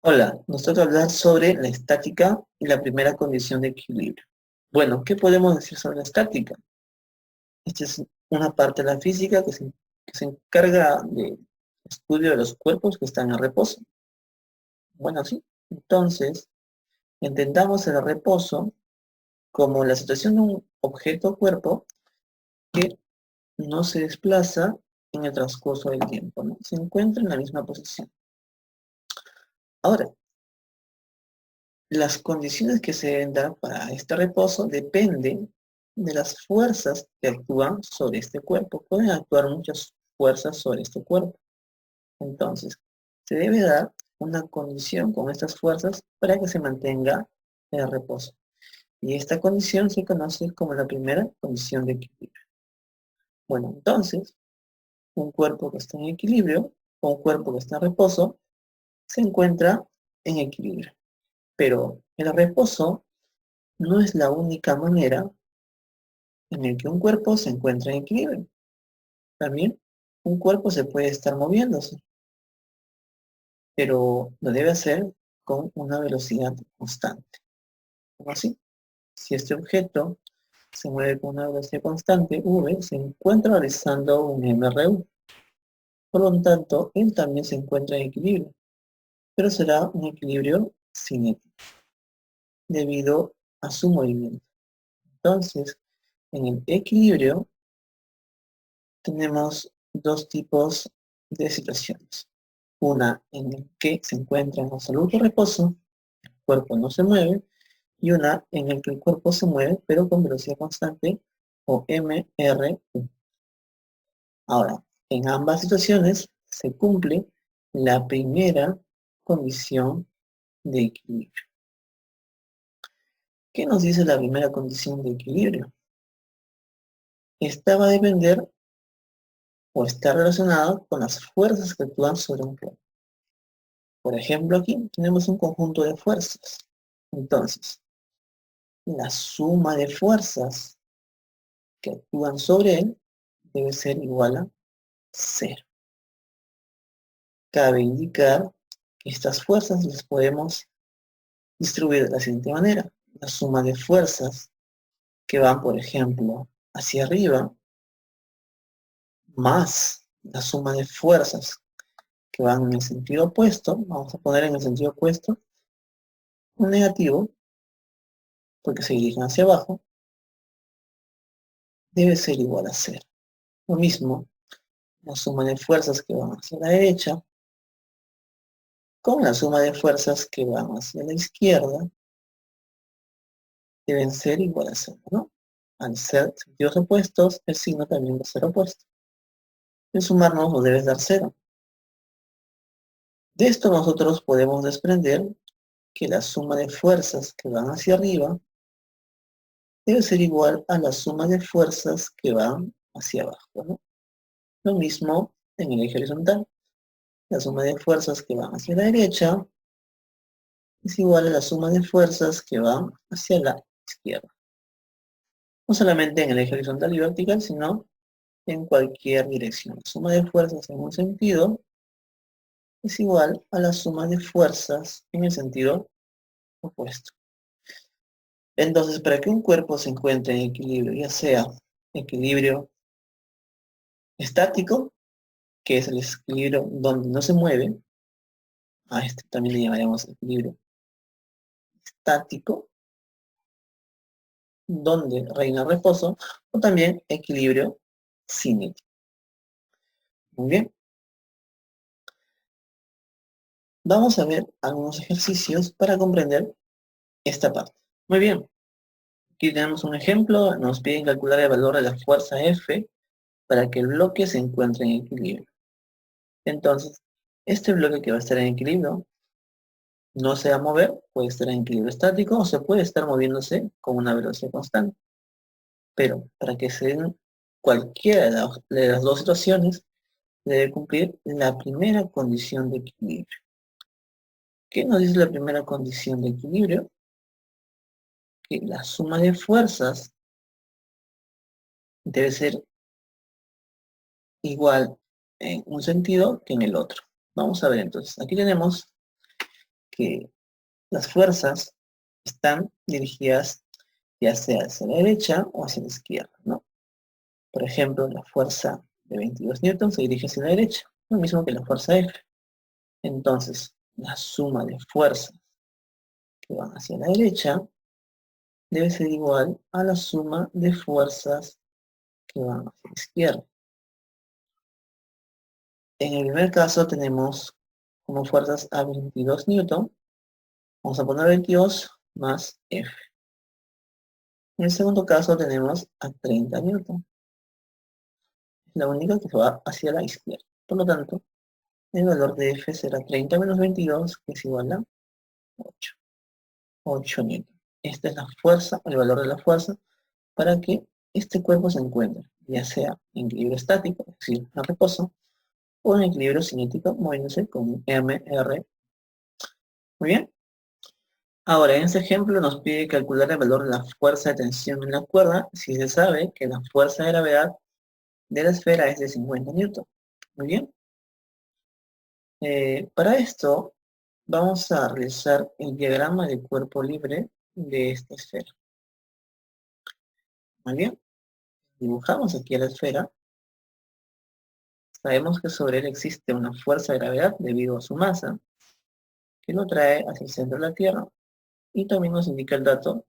Hola, nos toca hablar sobre la estática y la primera condición de equilibrio. Bueno, ¿qué podemos decir sobre la estática? Esta es una parte de la física que se encarga del estudio de los cuerpos que están en reposo. Bueno, sí. Entonces, entendamos el reposo como la situación de un objeto o cuerpo que no se desplaza en el transcurso del tiempo, ¿no? Se encuentra en la misma posición. Ahora, las condiciones que se deben dar para este reposo dependen de las fuerzas que actúan sobre este cuerpo. Pueden actuar muchas fuerzas sobre este cuerpo. Entonces, se debe dar una condición con estas fuerzas para que se mantenga el reposo. Y esta condición se conoce como la primera condición de equilibrio. Bueno, entonces, un cuerpo que está en equilibrio o un cuerpo que está en reposo se encuentra en equilibrio. Pero el reposo no es la única manera en el que un cuerpo se encuentra en equilibrio. También un cuerpo se puede estar moviéndose, pero lo debe hacer con una velocidad constante. ¿Cómo así? Si este objeto se mueve con una velocidad constante, v, se encuentra realizando un MRU. Por lo tanto, él también se encuentra en equilibrio, pero será un equilibrio cinético, debido a su movimiento. Entonces, en el equilibrio tenemos dos tipos de situaciones. Una en la que se encuentra en absoluto reposo, el cuerpo no se mueve, y una en la que el cuerpo se mueve, pero con velocidad constante, o MRU. Ahora, en ambas situaciones se cumple la primera condición de equilibrio. ¿Qué nos dice la primera condición de equilibrio? Esta va a depender o está relacionada con las fuerzas que actúan sobre un cuerpo. Por ejemplo, aquí tenemos un conjunto de fuerzas. Entonces, la suma de fuerzas que actúan sobre él debe ser igual a 0. Cabe indicar que estas fuerzas las podemos distribuir de la siguiente manera. La suma de fuerzas que van, por ejemplo, hacia arriba, más la suma de fuerzas que van en el sentido opuesto, vamos a poner en el sentido opuesto un negativo, porque se dirigen hacia abajo, debe ser igual a 0. Lo mismo, la suma de fuerzas que van hacia la derecha, con la suma de fuerzas que van hacia la izquierda, deben ser igual a 0, ¿no? Al ser sentidos opuestos, el signo también va a ser opuesto. El sumarnos nos debe dar 0. De esto nosotros podemos desprender que la suma de fuerzas que van hacia arriba debe ser igual a la suma de fuerzas que van hacia abajo, ¿no? Lo mismo en el eje horizontal. La suma de fuerzas que van hacia la derecha es igual a la suma de fuerzas que van hacia la izquierda. No solamente en el eje horizontal y vertical, sino en cualquier dirección. La suma de fuerzas en un sentido es igual a la suma de fuerzas en el sentido opuesto. Entonces, para que un cuerpo se encuentre en equilibrio, ya sea equilibrio estático, que es el equilibrio donde no se mueve, a este también le llamaremos equilibrio estático, donde reina el reposo, o también equilibrio cinético. Muy bien. Vamos a ver algunos ejercicios para comprender esta parte. Muy bien. Aquí tenemos un ejemplo. Nos piden calcular el valor de la fuerza F para que el bloque se encuentre en equilibrio. Entonces, este bloque que va a estar en equilibrio no se va a mover, puede estar en equilibrio estático o se puede estar moviéndose con una velocidad constante. Pero para que se den cualquiera de las dos situaciones, debe cumplir la primera condición de equilibrio. ¿Qué nos dice la primera condición de equilibrio? Que la suma de fuerzas debe ser igual en un sentido que en el otro. Vamos a ver entonces. Aquí tenemos que las fuerzas están dirigidas ya sea hacia la derecha o hacia la izquierda, ¿no? Por ejemplo, la fuerza de 22 newtons se dirige hacia la derecha, lo mismo que la fuerza F. Entonces, la suma de fuerzas que van hacia la derecha debe ser igual a la suma de fuerzas que van hacia la izquierda. En el primer caso tenemos como fuerzas a 22 newton. Vamos a poner 22 más F. En el segundo caso tenemos a 30 newton. La única que se va hacia la izquierda. Por lo tanto, el valor de F será 30 menos 22, que es igual a 8. 8 newton. Esta es la fuerza, el valor de la fuerza, para que este cuerpo se encuentre, ya sea en equilibrio estático, es decir, en reposo, o en equilibrio cinético, moviéndose con MR. Muy bien. Ahora, en este ejemplo nos pide calcular el valor de la fuerza de tensión en la cuerda, si se sabe que la fuerza de gravedad de la esfera es de 50 newton. Muy bien. Para esto, vamos a realizar el diagrama de cuerpo libre de esta esfera. Muy bien. Dibujamos aquí a la esfera. Sabemos que sobre él existe una fuerza de gravedad debido a su masa, que lo trae hacia el centro de la Tierra. Y también nos indica el dato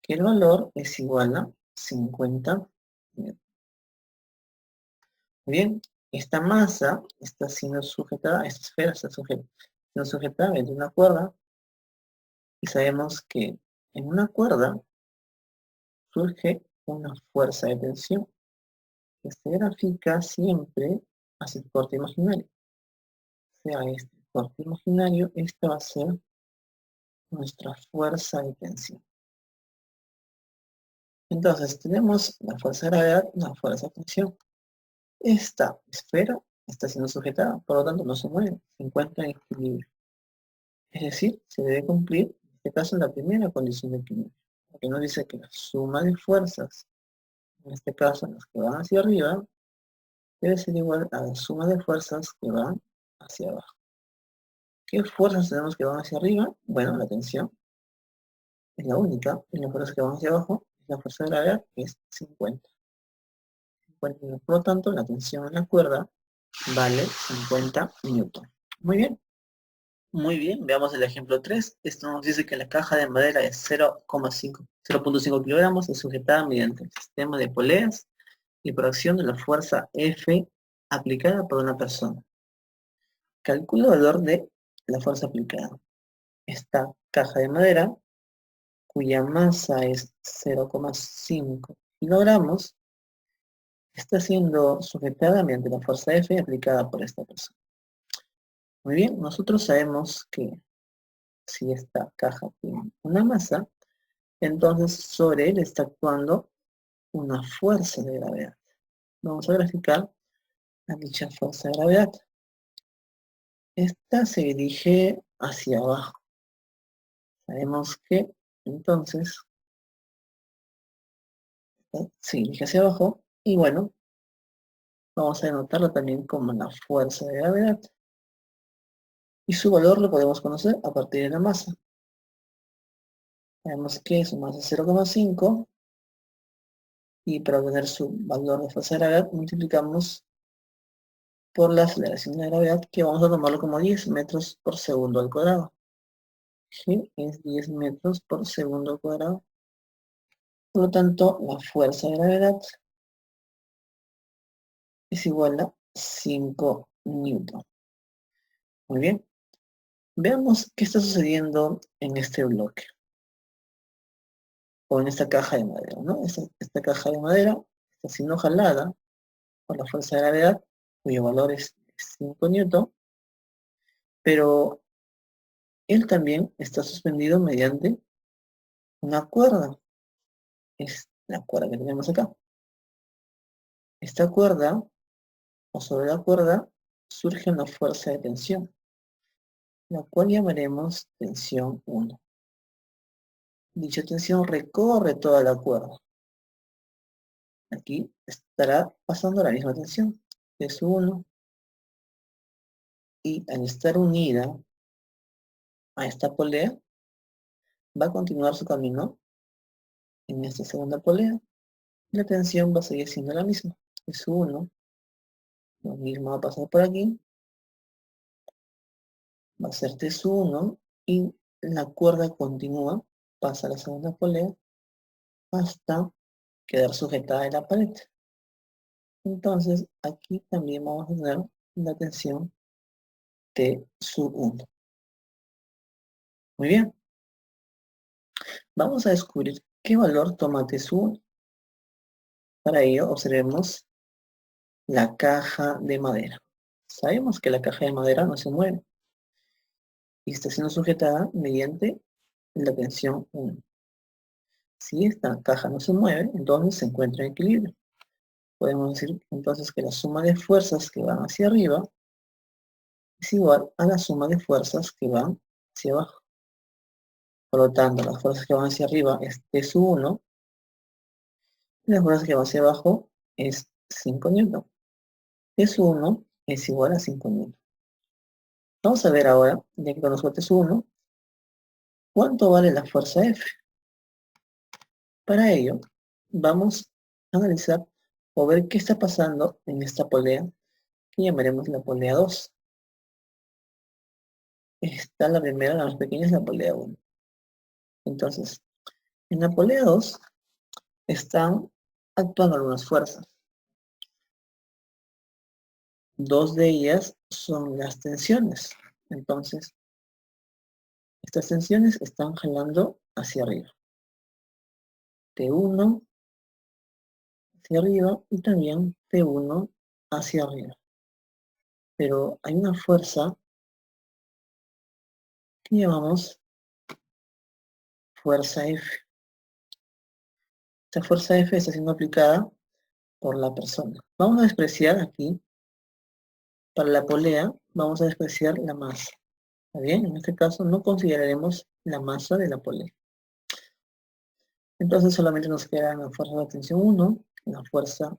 que el valor es igual a 50 newton. Bien, esta masa está siendo sujetada, esta esfera está siendo sujetada mediante una cuerda, y sabemos que en una cuerda surge una fuerza de tensión que se grafica siempre hacia el corte imaginario. O sea, este corte imaginario, esta va a ser nuestra fuerza de tensión. Entonces, tenemos la fuerza de gravedad y la fuerza de tensión. Esta esfera está siendo sujetada, por lo tanto no se mueve, se encuentra en equilibrio. Es decir, se debe cumplir, en este caso, la primera condición de equilibrio. Porque nos dice que la suma de fuerzas, en este caso las que van hacia arriba, debe ser igual a la suma de fuerzas que van hacia abajo. ¿Qué fuerzas tenemos que van hacia arriba? Bueno, la tensión es la única, y las fuerzas que van hacia abajo es la fuerza de gravedad, que es 50. Por lo tanto, la tensión en la cuerda vale 50 newton. Muy bien. Muy bien, veamos el ejemplo 3. Esto nos dice que la caja de madera de 0,5 kilogramos es sujetada mediante el sistema de poleas y por acción de la fuerza F aplicada por una persona. Calcula el valor de la fuerza aplicada. Esta caja de madera, cuya masa es 0,5 kilogramos, está siendo sujetada mediante la fuerza F aplicada por esta persona. Muy bien, nosotros sabemos que si esta caja tiene una masa, entonces sobre él está actuando una fuerza de gravedad. Vamos a graficar a dicha fuerza de gravedad. Esta se dirige hacia abajo. Sabemos que entonces se dirige hacia abajo y bueno, vamos a denotarlo también como la fuerza de gravedad. Y su valor lo podemos conocer a partir de la masa. Sabemos que su masa es 0,5 y para obtener su valor de fuerza de gravedad multiplicamos por la aceleración de gravedad, que vamos a tomarlo como 10 metros por segundo al cuadrado. G es 10 metros por segundo al cuadrado. Por lo tanto, la fuerza de gravedad es igual a 5 newton. Muy bien. Veamos qué está sucediendo en este bloque. O en esta caja de madera, ¿no? Esta caja de madera está siendo jalada por la fuerza de gravedad, cuyo valor es 5 newton, pero él también está suspendido mediante una cuerda. Es la cuerda que tenemos acá. Esta cuerda, o sobre la cuerda, surge una fuerza de tensión, la cual llamaremos tensión 1. Dicha tensión recorre toda la cuerda. Aquí estará pasando la misma tensión, es 1, y al estar unida a esta polea, va a continuar su camino en esta segunda polea. La tensión va a seguir siendo la misma. Es 1, lo mismo va a pasar por aquí, va a ser T1 y la cuerda continúa, pasa a la segunda polea hasta quedar sujetada en la pared. Entonces aquí también vamos a tener la tensión T sub 1. Muy bien. Vamos a descubrir qué valor toma T sub 1. Para ello observemos la caja de madera. Sabemos que la caja de madera no se mueve y está siendo sujetada mediante la tensión 1. Si esta caja no se mueve, entonces se encuentra en equilibrio. Podemos decir entonces que la suma de fuerzas que van hacia arriba es igual a la suma de fuerzas que van hacia abajo. Por lo tanto, las fuerzas que van hacia arriba es T sub 1 y las fuerzas que van hacia abajo es 5 newton. T sub 1 es igual a 5 newton. Vamos a ver ahora, ya que conozco T sub 1, ¿cuánto vale la fuerza F? Para ello, vamos a analizar o ver qué está pasando en esta polea, que llamaremos la polea 2. Está la primera, la más pequeña, es la polea 1. Entonces, en la polea 2 están actuando algunas fuerzas. Dos de ellas son las tensiones. Entonces, estas tensiones están jalando hacia arriba. T1 hacia arriba y también T1 hacia arriba. Pero hay una fuerza que llamamos fuerza F. Esta fuerza F está siendo aplicada por la persona. Vamos a despreciar aquí, para la polea, vamos a despreciar la masa. ¿Está bien? En este caso no consideraremos la masa de la polea. Entonces solamente nos queda la fuerza de tensión 1, la fuerza,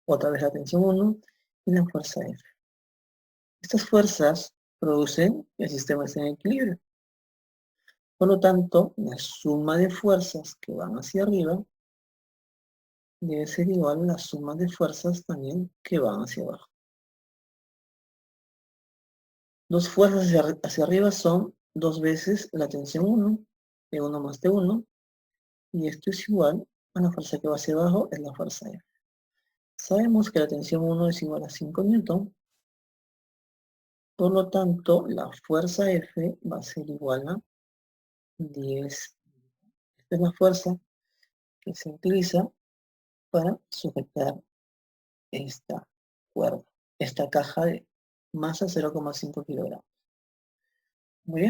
otra vez la tensión 1, y la fuerza F. Estas fuerzas producen que el sistema esté en equilibrio. Por lo tanto, la suma de fuerzas que van hacia arriba debe ser igual a la suma de fuerzas también que van hacia abajo. Dos fuerzas hacia arriba son 2 veces la tensión 1, T1 más T1, y esto es igual a la fuerza que va hacia abajo, es la fuerza F. Sabemos que la tensión 1 es igual a 5 newton, por lo tanto, la fuerza F va a ser igual a 10. Esta es la fuerza que se utiliza para sujetar esta cuerda, esta caja de masa 0,5 kilogramos. Muy bien.